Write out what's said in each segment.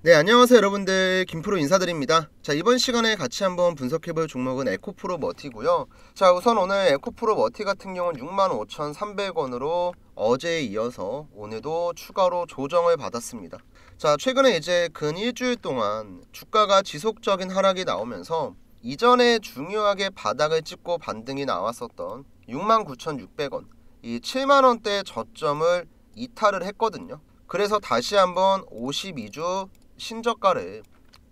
네, 안녕하세요 여러분들, 김프로 인사드립니다. 자, 이번 시간에 같이 한번 분석해볼 종목은 에코프로 머티고요. 자, 우선 오늘 에코프로 머티 같은 경우는 65,300원으로 어제에 이어서 오늘도 추가로 조정을 받았습니다. 자, 최근에 이제 근 일주일 동안 주가가 지속적인 하락이 나오면서 이전에 중요하게 바닥을 찍고 반등이 나왔었던 69,600원, 이 7만원대 저점을 이탈을 했거든요. 그래서 다시 한번 52주 신저가를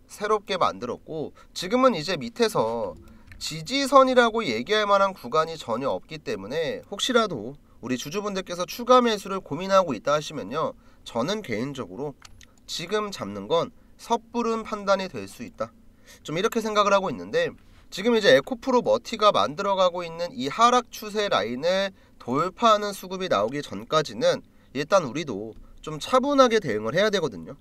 새롭게 만들었고, 지금은 이제 밑에서 지지선이라고 얘기할 만한 구간이 전혀 없기 때문에 혹시라도 우리 주주분들께서 추가 매수를 고민하고 있다 하시면요, 저는 개인적으로 지금 잡는 건 섣부른 판단이 될 수 있다, 좀 이렇게 생각을 하고 있는데, 지금 이제 에코프로 머티가 만들어가고 있는 이 하락 추세 라인을 돌파하는 수급이 나오기 전까지는 일단 우리도 좀 차분하게 대응을 해야 되거든요.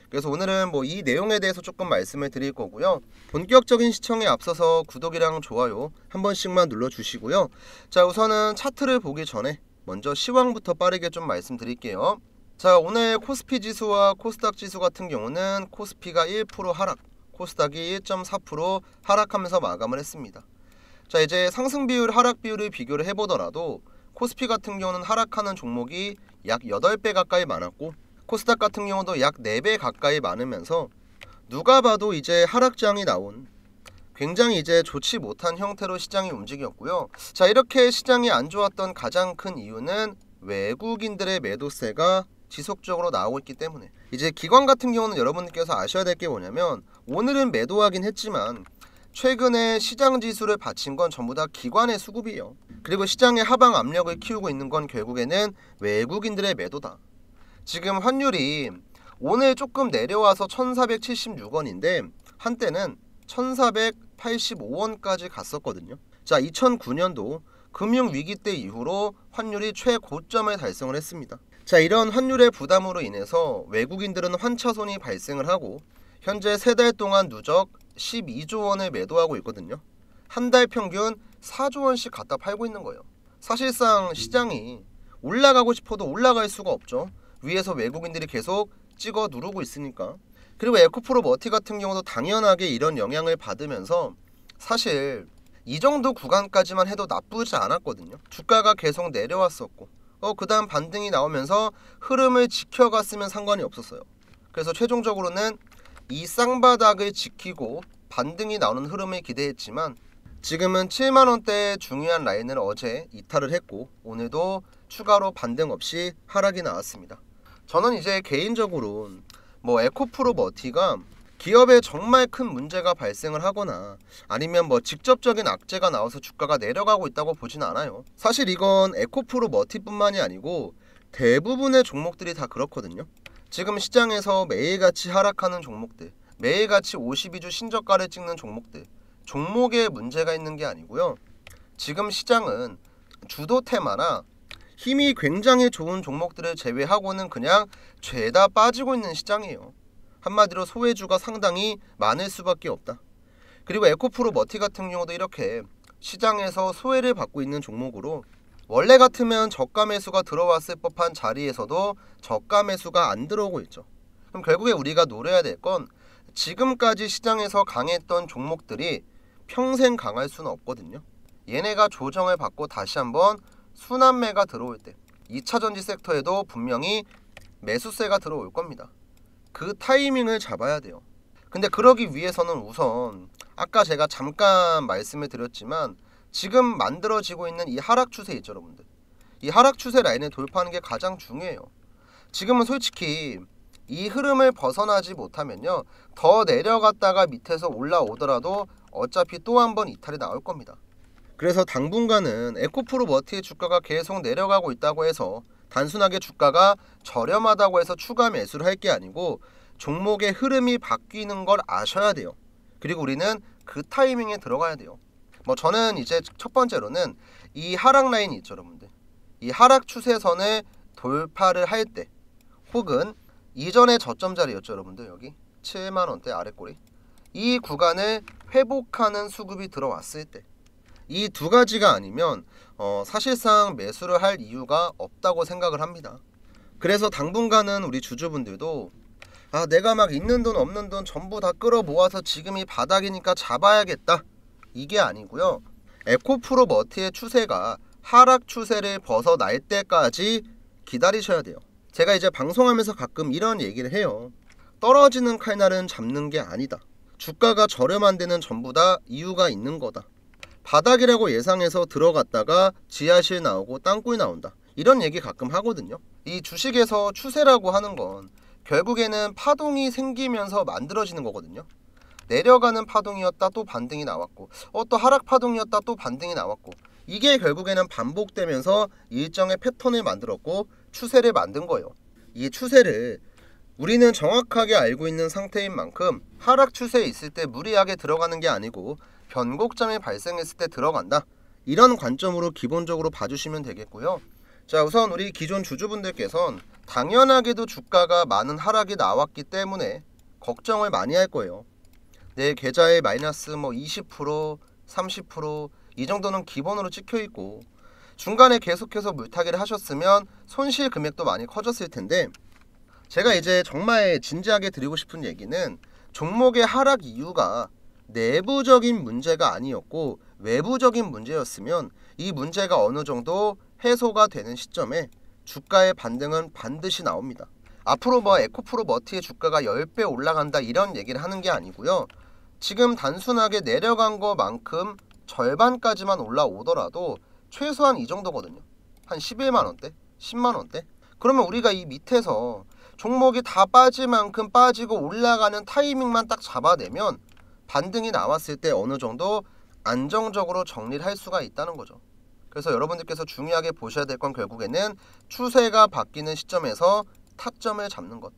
그래서 오늘은 이 내용에 대해서 조금 말씀을 드릴 거고요. 본격적인 시청에 앞서서 구독이랑 좋아요 한 번씩만 눌러주시고요. 자, 우선은 차트를 보기 전에 먼저 시황부터 빠르게 좀 말씀드릴게요. 자, 오늘 코스피 지수와 코스닥 지수 같은 경우는 코스피가 1% 하락, 코스닥이 1.4% 하락하면서 마감을 했습니다. 자, 이제 상승 비율, 하락 비율을 비교를 해보더라도 코스피 같은 경우는 하락하는 종목이 약 8배 가까이 많았고, 코스닥 같은 경우도 약 4배 가까이 많으면서 누가 봐도 이제 하락장이 나온 굉장히 이제 좋지 못한 형태로 시장이 움직였고요. 자, 이렇게 시장이 안 좋았던 가장 큰 이유는 외국인들의 매도세가 지속적으로 나오고 있기 때문에, 이제 기관 같은 경우는 여러분들께서 아셔야 될 게 뭐냐면, 오늘은 매도하긴 했지만 최근에 시장 지수를 받친 건 전부 다 기관의 수급이에요. 그리고 시장의 하방 압력을 키우고 있는 건 결국에는 외국인들의 매도다. 지금 환율이 오늘 조금 내려와서 1476원인데 한때는 1485원까지 갔었거든요. 자, 2009년도 금융위기 때 이후로 환율이 최고점을 달성을 했습니다. 자, 이런 환율의 부담으로 인해서 외국인들은 환차손이 발생을 하고 현재 3달 동안 누적 12조 원을 매도하고 있거든요. 한 달 평균 4조 원씩 갖다 팔고 있는 거예요. 사실상 시장이 올라가고 싶어도 올라갈 수가 없죠. 위에서 외국인들이 계속 찍어 누르고 있으니까. 그리고 에코프로 머티 같은 경우도 당연하게 이런 영향을 받으면서 사실 이 정도 구간까지만 해도 나쁘지 않았거든요. 주가가 계속 내려왔었고 그 다음 반등이 나오면서 흐름을 지켜갔으면 상관이 없었어요. 그래서 최종적으로는 이 쌍바닥을 지키고 반등이 나오는 흐름을 기대했지만 지금은 7만원대 중요한 라인을 어제 이탈을 했고 오늘도 추가로 반등 없이 하락이 나왔습니다. 저는 이제 개인적으로 에코프로 머티가 기업에 정말 큰 문제가 발생을 하거나 아니면 직접적인 악재가 나와서 주가가 내려가고 있다고 보지는 않아요. 사실 이건 에코프로 머티뿐만이 아니고 대부분의 종목들이 다 그렇거든요. 지금 시장에서 매일같이 하락하는 종목들, 매일같이 52주 신저가를 찍는 종목들, 종목에 문제가 있는 게 아니고요. 지금 시장은 주도 테마나 힘이 굉장히 좋은 종목들을 제외하고는 그냥 죄다 빠지고 있는 시장이에요. 한마디로 소외주가 상당히 많을 수밖에 없다. 그리고 에코프로 머티 같은 경우도 이렇게 시장에서 소외를 받고 있는 종목으로 원래 같으면 저가 매수가 들어왔을 법한 자리에서도 저가 매수가 안 들어오고 있죠. 그럼 결국에 우리가 노려야 될 건 지금까지 시장에서 강했던 종목들이 평생 강할 수는 없거든요. 얘네가 조정을 받고 다시 한번 순환매가 들어올 때 2차전지 섹터에도 분명히 매수세가 들어올 겁니다. 그 타이밍을 잡아야 돼요. 근데 그러기 위해서는 우선 아까 제가 잠깐 말씀을 드렸지만 지금 만들어지고 있는 이 하락 추세 있죠, 여러분들. 이 하락 추세 라인을 돌파하는 게 가장 중요해요. 지금은 솔직히 이 흐름을 벗어나지 못하면요, 더 내려갔다가 밑에서 올라오더라도 어차피 또 한 번 이탈이 나올 겁니다. 그래서 당분간은 에코프로 머티의 주가가 계속 내려가고 있다고 해서 단순하게 주가가 저렴하다고 해서 추가 매수를 할 게 아니고 종목의 흐름이 바뀌는 걸 아셔야 돼요. 그리고 우리는 그 타이밍에 들어가야 돼요. 저는 이제 첫 번째로는 이 하락 라인이 있죠, 여러분들. 이 하락 추세선을 돌파를 할 때, 혹은 이전의 저점 자리였죠, 여러분들. 여기 7만원대 아랫꼬리, 이 구간을 회복하는 수급이 들어왔을 때, 이 두 가지가 아니면 사실상 매수를 할 이유가 없다고 생각을 합니다. 그래서 당분간은 우리 주주분들도 아, 내가 막 있는 돈 없는 돈 전부 다 끌어 모아서 지금이 바닥이니까 잡아야겠다, 이게 아니고요. 에코프로 머티의 추세가 하락 추세를 벗어날 때까지 기다리셔야 돼요. 제가 이제 방송하면서 가끔 이런 얘기를 해요. 떨어지는 칼날은 잡는 게 아니다. 주가가 저렴한 데는 전부 다 이유가 있는 거다. 바닥이라고 예상해서 들어갔다가 지하실 나오고 땅굴 나온다, 이런 얘기 가끔 하거든요. 이 주식에서 추세라고 하는 건 결국에는 파동이 생기면서 만들어지는 거거든요. 내려가는 파동이었다 또 반등이 나왔고, 또 하락 파동이었다 또 반등이 나왔고, 이게 결국에는 반복되면서 일정의 패턴을 만들었고 추세를 만든 거예요. 이 추세를 우리는 정확하게 알고 있는 상태인 만큼 하락 추세에 있을 때 무리하게 들어가는 게 아니고 변곡점이 발생했을 때 들어간다, 이런 관점으로 기본적으로 봐주시면 되겠고요. 자, 우선 우리 기존 주주분들께서는 당연하게도 주가가 많은 하락이 나왔기 때문에 걱정을 많이 할 거예요. 내 계좌에 마이너스 20%, 30% 이 정도는 기본으로 찍혀있고, 중간에 계속해서 물타기를 하셨으면 손실 금액도 많이 커졌을 텐데, 제가 이제 정말 진지하게 드리고 싶은 얘기는 종목의 하락 이유가 내부적인 문제가 아니었고 외부적인 문제였으면 이 문제가 어느 정도 해소가 되는 시점에 주가의 반등은 반드시 나옵니다. 앞으로 에코프로 머티의 주가가 10배 올라간다, 이런 얘기를 하는 게 아니고요. 지금 단순하게 내려간 것만큼 절반까지만 올라오더라도 최소한 이 정도거든요. 한 11만원대? 10만원대? 그러면 우리가 이 밑에서 종목이 다 빠질 만큼 빠지고 올라가는 타이밍만 딱 잡아내면 반등이 나왔을 때 어느 정도 안정적으로 정리를 할 수가 있다는 거죠. 그래서 여러분들께서 중요하게 보셔야 될 건 결국에는 추세가 바뀌는 시점에서 타점을 잡는 것.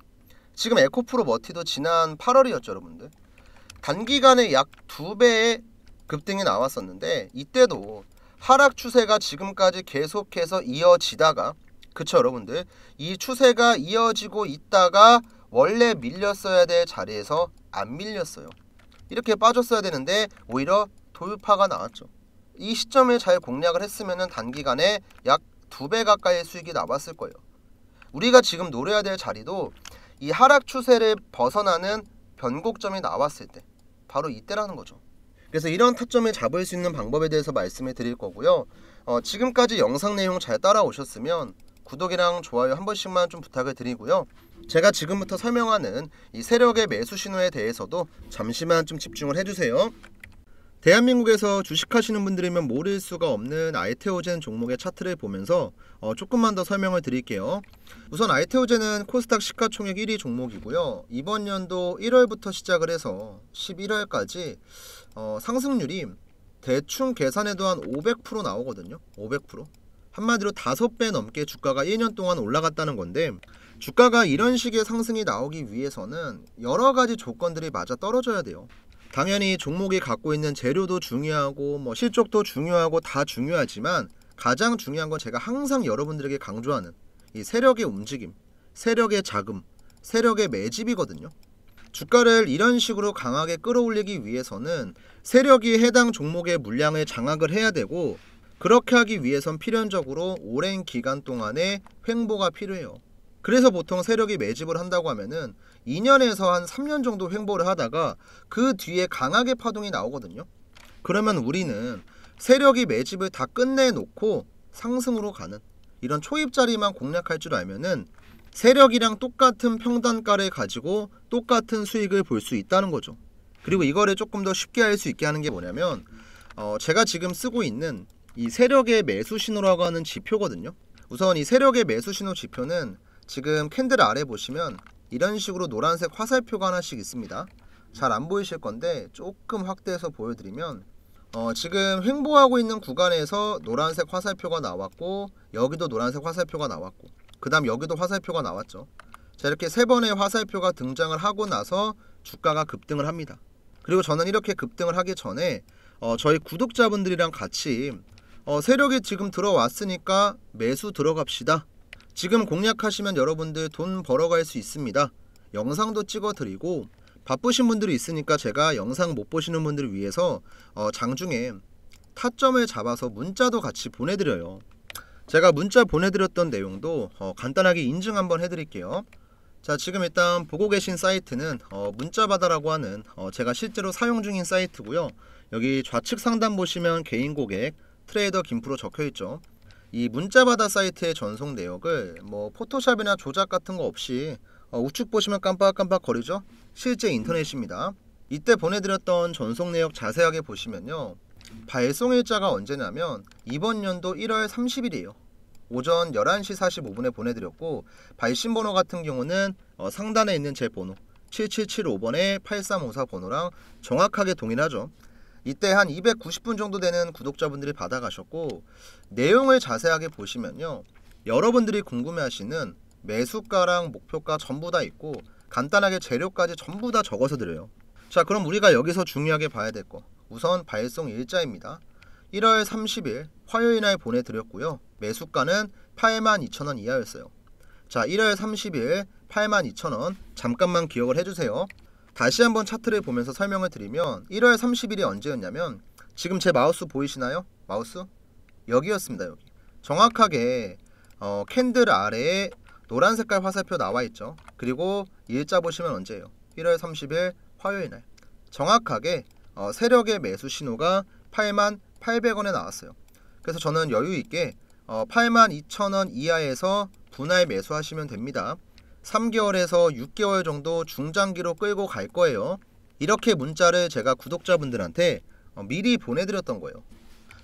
지금 에코프로 머티도 지난 8월이었죠, 여러분들. 단기간에 약 2배의 급등이 나왔었는데 이때도 하락 추세가 지금까지 계속해서 이어지다가, 그쵸 여러분들, 이 추세가 이어지고 있다가 원래 밀렸어야 될 자리에서 안 밀렸어요. 이렇게 빠졌어야 되는데 오히려 돌파가 나왔죠. 이 시점에 잘 공략을 했으면 단기간에 약 2배 가까이의 수익이 나왔을 거예요. 우리가 지금 노려야 될 자리도 이 하락 추세를 벗어나는 변곡점이 나왔을 때, 바로 이때라는 거죠. 그래서 이런 타점을 잡을 수 있는 방법에 대해서 말씀을 드릴 거고요. 지금까지 영상 내용 잘 따라오셨으면 구독이랑 좋아요 한 번씩만 좀 부탁을 드리고요. 제가 지금부터 설명하는 이 세력의 매수 신호에 대해서도 잠시만 좀 집중을 해주세요. 대한민국에서 주식하시는 분들이면 모를 수가 없는 아이테오젠 종목의 차트를 보면서 조금만 더 설명을 드릴게요. 우선 아이테오젠은 코스닥 시가총액 1위 종목이고요. 이번 연도 1월부터 시작을 해서 11월까지 상승률이 대충 계산해도 한 500% 나오거든요. 500%. 한마디로 5배 넘게 주가가 1년 동안 올라갔다는 건데, 주가가 이런 식의 상승이 나오기 위해서는 여러 가지 조건들이 맞아 떨어져야 돼요. 당연히 종목이 갖고 있는 재료도 중요하고 실적도 중요하고 다 중요하지만 가장 중요한 건 제가 항상 여러분들에게 강조하는 이 세력의 움직임, 세력의 자금, 세력의 매집이거든요. 주가를 이런 식으로 강하게 끌어올리기 위해서는 세력이 해당 종목의 물량을 장악을 해야 되고, 그렇게 하기 위해선 필연적으로 오랜 기간 동안의 횡보가 필요해요. 그래서 보통 세력이 매집을 한다고 하면은 2년에서 한 3년 정도 횡보를 하다가 그 뒤에 강하게 파동이 나오거든요. 그러면 우리는 세력이 매집을 다 끝내놓고 상승으로 가는 이런 초입자리만 공략할 줄 알면은 세력이랑 똑같은 평단가를 가지고 똑같은 수익을 볼 수 있다는 거죠. 그리고 이거를 조금 더 쉽게 할 수 있게 하는 게 뭐냐면 제가 지금 쓰고 있는 이 세력의 매수 신호라고 하는 지표거든요. 우선 이 세력의 매수 신호 지표는 지금 캔들 아래 보시면 이런 식으로 노란색 화살표가 하나씩 있습니다. 잘 안 보이실 건데 조금 확대해서 보여드리면 지금 횡보하고 있는 구간에서 노란색 화살표가 나왔고, 여기도 노란색 화살표가 나왔고, 그 다음 여기도 화살표가 나왔죠. 자, 이렇게 3번의 화살표가 등장을 하고 나서 주가가 급등을 합니다. 그리고 저는 이렇게 급등을 하기 전에 저희 구독자분들이랑 같이 세력이 지금 들어왔으니까 매수 들어갑시다, 지금 공략하시면 여러분들 돈 벌어갈 수 있습니다, 영상도 찍어드리고, 바쁘신 분들이 있으니까 제가 영상 못 보시는 분들을 위해서 장중에 타점을 잡아서 문자도 같이 보내드려요. 제가 문자 보내드렸던 내용도 간단하게 인증 한번 해드릴게요. 자, 지금 일단 보고 계신 사이트는 문자바다라고 하는 제가 실제로 사용 중인 사이트고요. 여기 좌측 상단 보시면 개인 고객 트레이더 김프로 적혀있죠. 이 문자바다 사이트의 전송 내역을 뭐 포토샵이나 조작 같은 거 없이 우측 보시면 깜빡깜빡 거리죠. 실제 인터넷입니다. 이때 보내드렸던 전송 내역 자세하게 보시면요, 발송 일자가 언제냐면 이번 연도 1월 30일이에요 오전 11시 45분에 보내드렸고, 발신 번호 같은 경우는 상단에 있는 제 번호 7775번에 8354 번호랑 정확하게 동일하죠. 이때 한 290분 정도 되는 구독자분들이 받아가셨고, 내용을 자세하게 보시면요, 여러분들이 궁금해하시는 매수가랑 목표가 전부 다 있고 간단하게 재료까지 전부 다 적어서 드려요. 자, 그럼 우리가 여기서 중요하게 봐야 될 거, 우선 발송 일자입니다. 1월 30일 화요일날 보내드렸고요. 매수가는 82,000원 이하였어요. 자, 1월 30일 82,000원 잠깐만 기억을 해주세요. 다시 한번 차트를 보면서 설명을 드리면 1월 30일이 언제였냐면, 지금 제 마우스 보이시나요? 마우스? 여기였습니다. 여기 정확하게 캔들 아래에 노란 색깔 화살표 나와있죠. 그리고 일자 보시면 언제예요? 1월 30일 화요일날 정확하게 세력의 매수 신호가 82,800원에 나왔어요. 그래서 저는 여유있게 82,000원 이하에서 분할 매수하시면 됩니다. 3개월에서 6개월 정도 중장기로 끌고 갈 거예요. 이렇게 문자를 제가 구독자분들한테 미리 보내드렸던 거예요.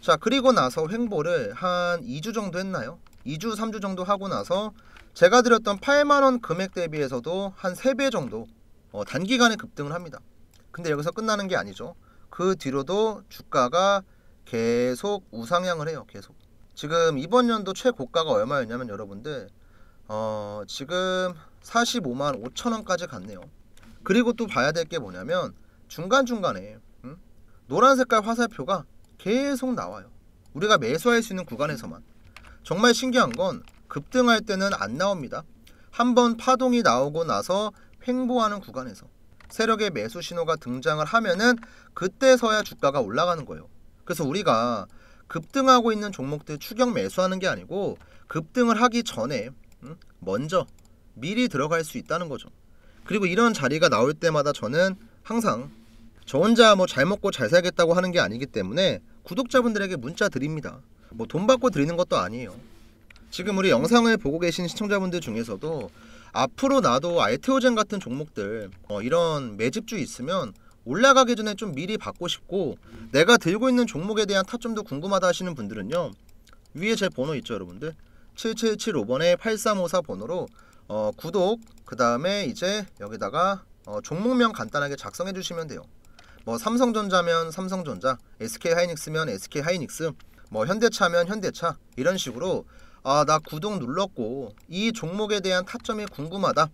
자, 그리고 나서 횡보를 한 2주 정도 했나요? 2주 3주 정도 하고 나서 제가 드렸던 8만원 금액 대비해서도 한 3배 정도 단기간에 급등을 합니다. 근데 여기서 끝나는 게 아니죠. 그 뒤로도 주가가 계속 우상향을 해요. 계속. 지금 이번 연도 최고가가 얼마였냐면 여러분들 지금 45만 5천원까지 갔네요. 그리고 또 봐야 될 게 뭐냐면 중간중간에 노란 색깔 화살표가 계속 나와요. 우리가 매수할 수 있는 구간에서만. 정말 신기한 건 급등할 때는 안 나옵니다. 한번 파동이 나오고 나서 횡보하는 구간에서 세력의 매수 신호가 등장을 하면은 그때서야 주가가 올라가는 거예요. 그래서 우리가 급등하고 있는 종목들 추격 매수하는 게 아니고 급등을 하기 전에 먼저 미리 들어갈 수 있다는 거죠. 그리고 이런 자리가 나올 때마다 저는 항상 저 혼자 뭐 잘 먹고 잘 살겠다고 하는 게 아니기 때문에 구독자분들에게 문자 드립니다. 뭐 돈 받고 드리는 것도 아니에요. 지금 우리 영상을 보고 계신 시청자분들 중에서도 앞으로 나도 알테오젠 같은 종목들 이런 매집주 있으면 올라가기 전에 좀 미리 받고 싶고, 내가 들고 있는 종목에 대한 타점도 궁금하다 하시는 분들은요, 위에 제 번호 있죠 여러분들, 7775번에 8354 번호로 구독, 그 다음에 이제 여기다가 종목명 간단하게 작성해 주시면 돼요. 뭐 삼성전자면 삼성전자, SK하이닉스면 SK하이닉스, 뭐 현대차면 현대차, 이런 식으로 나 구독 눌렀고 이 종목에 대한 타점이 궁금하다,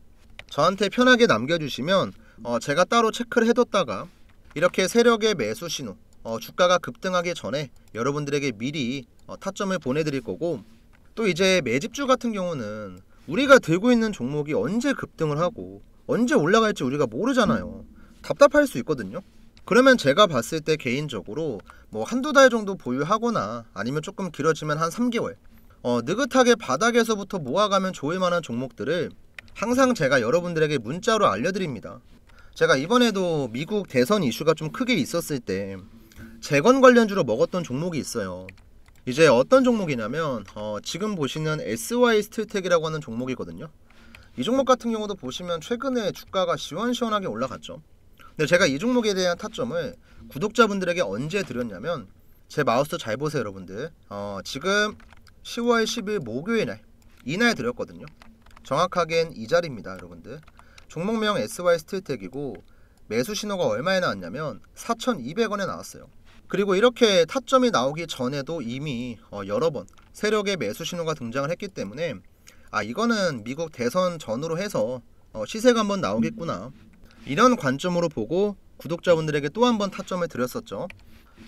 저한테 편하게 남겨주시면 제가 따로 체크를 해뒀다가 이렇게 세력의 매수 신호, 주가가 급등하기 전에 여러분들에게 미리 타점을 보내드릴 거고, 또 이제 매집주 같은 경우는 우리가 들고 있는 종목이 언제 급등을 하고 언제 올라갈지 우리가 모르잖아요. 답답할 수 있거든요. 그러면 제가 봤을 때 개인적으로 뭐 한두 달 정도 보유하거나 아니면 조금 길어지면 한 3개월 느긋하게 바닥에서부터 모아가면 좋을 만한 종목들을 항상 제가 여러분들에게 문자로 알려드립니다. 제가 이번에도 미국 대선 이슈가 좀 크게 있었을 때 재건 관련주로 먹었던 종목이 있어요. 이제 어떤 종목이냐면 지금 보시는 SY스틸텍이라고 하는 종목이거든요. 이 종목 같은 경우도 보시면 최근에 주가가 시원시원하게 올라갔죠. 근데 제가 이 종목에 대한 타점을 구독자분들에게 언제 드렸냐면, 제 마우스 잘 보세요 여러분들, 지금 10월 10일 목요일날 이날 드렸거든요. 정확하게는 이 자리입니다 여러분들. 종목명 SY스틸텍이고 매수 신호가 얼마에 나왔냐면 4,200원에 나왔어요. 그리고 이렇게 타점이 나오기 전에도 이미 여러 번 세력의 매수 신호가 등장을 했기 때문에 이거는 미국 대선 전후로 해서 시세가 한번 나오겠구나, 이런 관점으로 보고 구독자분들에게 또 한 번 타점을 드렸었죠.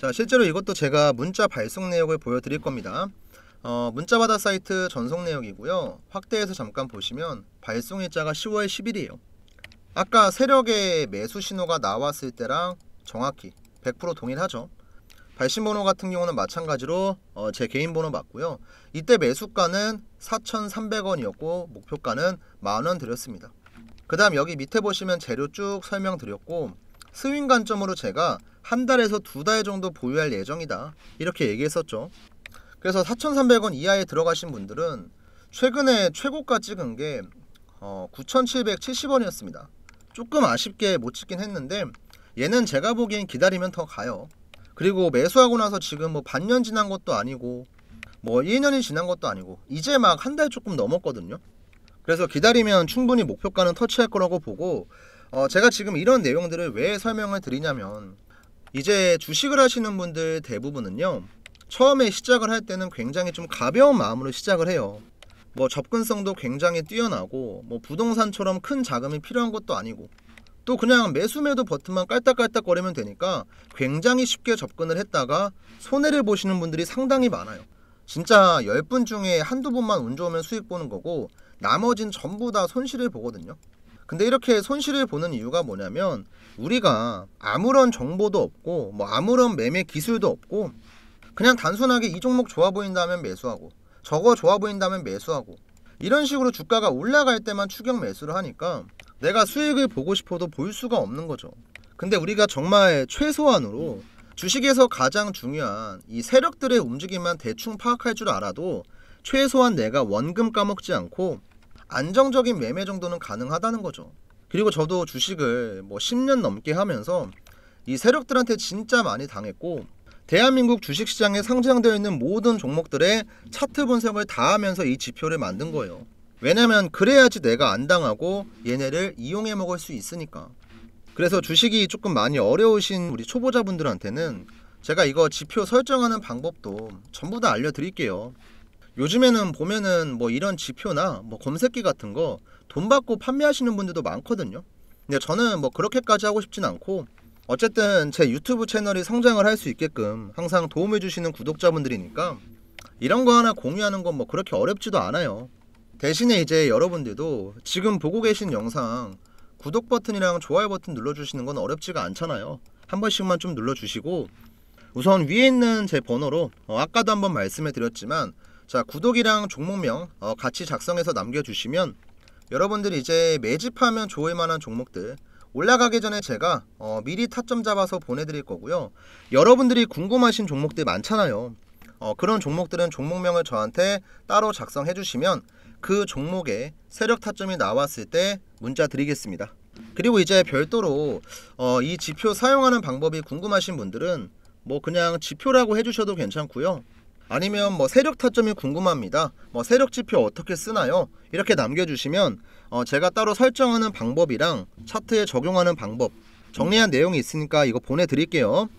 자, 실제로 이것도 제가 문자 발송 내역을 보여드릴 겁니다. 문자바다 사이트 전송 내역이고요. 확대해서 잠깐 보시면 발송 일자가 10월 10일이에요. 아까 세력의 매수 신호가 나왔을 때랑 정확히 100% 동일하죠. 발신 번호 같은 경우는 마찬가지로 제 개인 번호 맞고요. 이때 매수가는 4,300원이었고 목표가는 만원 드렸습니다. 그 다음 여기 밑에 보시면 재료 쭉 설명드렸고, 스윙 관점으로 제가 한 달에서 두 달 정도 보유할 예정이다 이렇게 얘기했었죠. 그래서 4,300원 이하에 들어가신 분들은 최근에 최고가 찍은 게 9,770원이었습니다. 조금 아쉽게 못 찍긴 했는데 얘는 제가 보기엔 기다리면 더 가요. 그리고 매수하고 나서 지금 뭐 반년 지난 것도 아니고 뭐 1년이 지난 것도 아니고 이제 막 한 달 조금 넘었거든요. 그래서 기다리면 충분히 목표가는 터치할 거라고 보고, 제가 지금 이런 내용들을 왜 설명을 드리냐면, 이제 주식을 하시는 분들 대부분은요, 처음에 시작을 할 때는 굉장히 좀 가벼운 마음으로 시작을 해요. 뭐 접근성도 굉장히 뛰어나고 뭐 부동산처럼 큰 자금이 필요한 것도 아니고, 또 그냥 매수 매도 버튼만 깔딱깔딱거리면 되니까 굉장히 쉽게 접근을 했다가 손해를 보시는 분들이 상당히 많아요. 진짜 10분 중에 한두 분만 운 좋으면 수익 보는 거고 나머진 전부 다 손실을 보거든요. 근데 이렇게 손실을 보는 이유가 뭐냐면, 우리가 아무런 정보도 없고 뭐 아무런 매매 기술도 없고 그냥 단순하게 이 종목 좋아 보인다면 매수하고 저거 좋아 보인다면 매수하고 이런 식으로 주가가 올라갈 때만 추격 매수를 하니까 내가 수익을 보고 싶어도 볼 수가 없는 거죠. 근데 우리가 정말 최소한으로 주식에서 가장 중요한 이 세력들의 움직임만 대충 파악할 줄 알아도 최소한 내가 원금 까먹지 않고 안정적인 매매 정도는 가능하다는 거죠. 그리고 저도 주식을 뭐 10년 넘게 하면서 이 세력들한테 진짜 많이 당했고, 대한민국 주식시장에 상장되어 있는 모든 종목들의 차트 분석을 다 하면서 이 지표를 만든 거예요. 왜냐면 그래야지 내가 안 당하고 얘네를 이용해 먹을 수 있으니까. 그래서 주식이 조금 많이 어려우신 우리 초보자분들한테는 제가 이거 지표 설정하는 방법도 전부 다 알려드릴게요. 요즘에는 보면은 뭐 이런 지표나 뭐 검색기 같은 거 돈 받고 판매하시는 분들도 많거든요. 근데 저는 뭐 그렇게까지 하고 싶진 않고, 어쨌든 제 유튜브 채널이 성장을 할 수 있게끔 항상 도움을 주시는 구독자분들이니까 이런 거 하나 공유하는 건 뭐 그렇게 어렵지도 않아요. 대신에 이제 여러분들도 지금 보고 계신 영상 구독 버튼이랑 좋아요 버튼 눌러주시는 건 어렵지가 않잖아요. 한 번씩만 좀 눌러주시고, 우선 위에 있는 제 번호로 아까도 한번 말씀해 드렸지만, 자, 구독이랑 종목명 같이 작성해서 남겨주시면 여러분들이 이제 매집하면 좋을 만한 종목들 올라가기 전에 제가 미리 타점 잡아서 보내드릴 거고요. 여러분들이 궁금하신 종목들 많잖아요. 그런 종목들은 종목명을 저한테 따로 작성해 주시면 그 종목에 세력 타점이 나왔을 때 문자 드리겠습니다. 그리고 이제 별도로 이 지표 사용하는 방법이 궁금하신 분들은 뭐 그냥 지표라고 해주셔도 괜찮고요. 아니면 뭐 세력 타점이 궁금합니다, 뭐 세력 지표 어떻게 쓰나요? 이렇게 남겨주시면 제가 따로 설정하는 방법이랑 차트에 적용하는 방법 정리한 내용이 있으니까 이거 보내드릴게요.